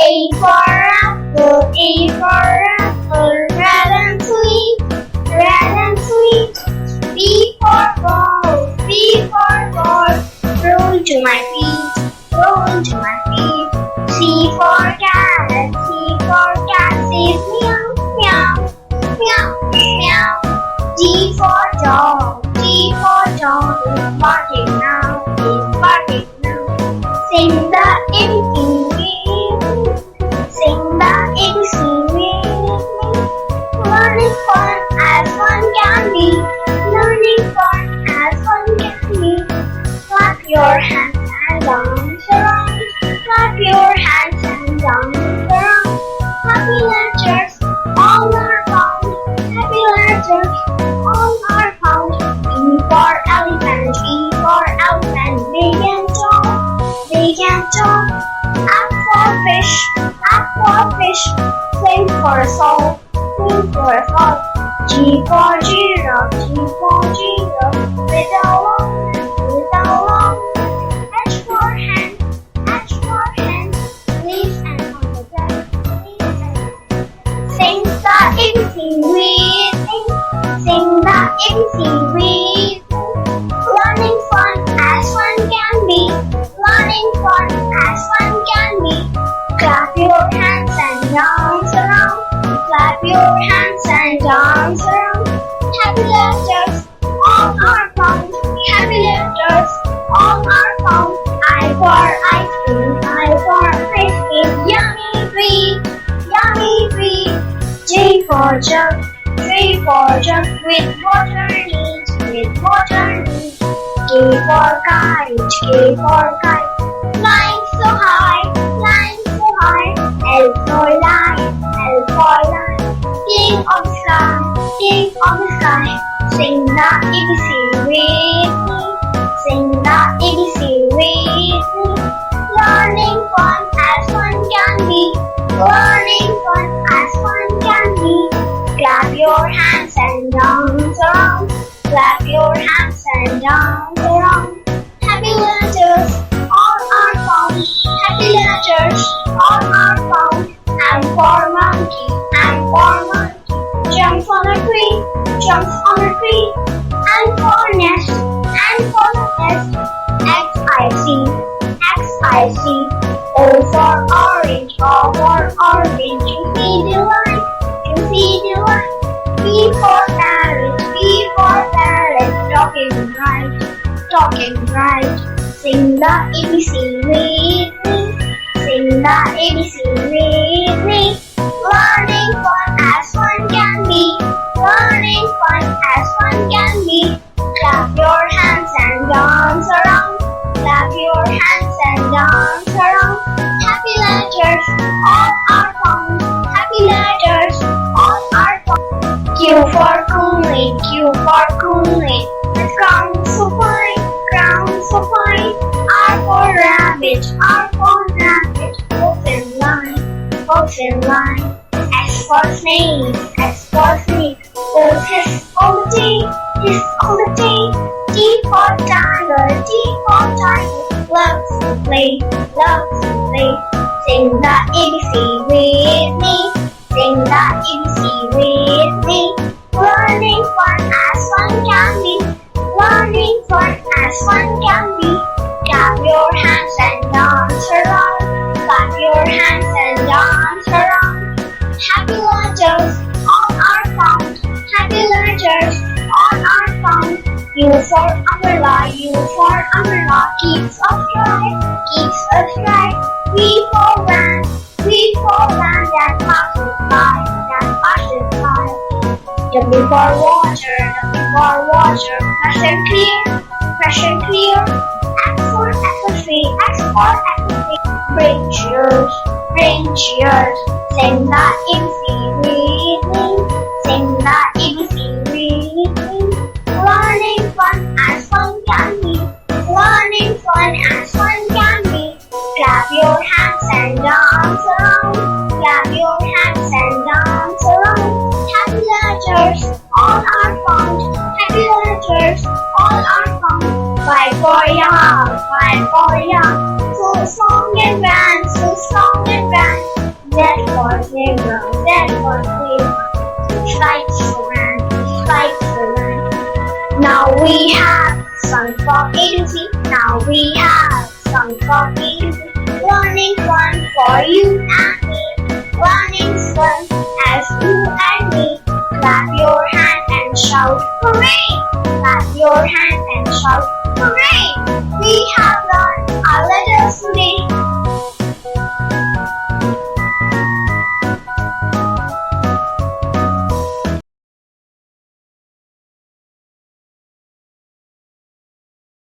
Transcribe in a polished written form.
A for apple, A for apple, red and sweet, red and sweet. B for ball, B for ball, roll to my feet, roll to my feet. C for cat, C for cat, says meow, meow, meow, meow. D for dog, D for dog, is barking now, is barking now. Sing the ABC with me, sing the ABC with me. Learning fun as fun can be, learning fun as fun can be. Clap your hands and dance around, clap your hands and dance around. Happy letters all are found, happy letters all are found. E for elephant, E for elephant, big and tall, big and tall. F for fish, F for fish, sing for a soul, sing for a soul. G for giraffe, G for giraffe, with a long neck, with a long neck. H for hen, H for hen, leaves and on the deck, leaves and on the deck. Sing the ABC with me, sing the ABC with me. Learning fun as fun can be, learning fun as fun can be. Clap your hands and dance around, clap your hands and dance around. Happy letters all are found, happy letters all are found. I for ice cream, I for ice cream, yummy treat, yummy treat. J for jug, J for jug, with water needs, with water needs. K for kite, K for kite, flying so high, flying so high. L for lion, L for lion, king of the sky, king of the sky. Sing the ABC with me, sing the ABC with me. Learning fun as fun can be, learning fun as fun can be. Clap your hands and dance around, clap your hands and dance around. Happy letters all are found, happy letters all are found. M for monkey, M for monkey, jumps on a tree, jumps on a tree. N for nest, N for nest, X-I-C, O for orange, O for orange. You see the line, you see the line. P for parrot, P for parrot, talking right, talking right. Sing the ABC with me, sing the ABC with me. Learning fun as fun can be, learning fun as fun can be. Clap your hands and dance around, clap your hands and dance around. Happy letters all are found, happy letters all are found. Q for cooling, Q for cooling, with crown so fine, crown so fine. R for rabbit, R for rabbit, walks in line, walks in line. S for snake, S for snake, goes hiss all the day, hiss all the day. T for tiger, T for tiger, loves to play, loves to play. Sing the ABC with me, sing the ABC with me. Learning fun as fun can be, learning fun as fun can be. Clap your hands and dance around, clap your hands and dance around. Happy letters all are found, happy letters all are found. U for umbrella, U for umbrella, keeps us dry, keeps us dry. V for van, V for van, that passes by, that passes by. W for water, W for water, fresh and clear, fresh and clear. X for tree, X for tree, bring cheers, bring cheers. Sing the ABC with me, sing the ABC with me. Learning fun as fun can be, learning fun as fun can be. Clap your hands and dance around, clap your hands and dance around. Happy letters all are found, happy letters all are found. Y for yak, Y for yak, so strong and grand, so strong and grand. for zebra, Z for zebra. Stripes for ant, stripes for ant. Now we have sung from A to Z. Now we have sung from A to Z. Learning fun for you and me. Learning fun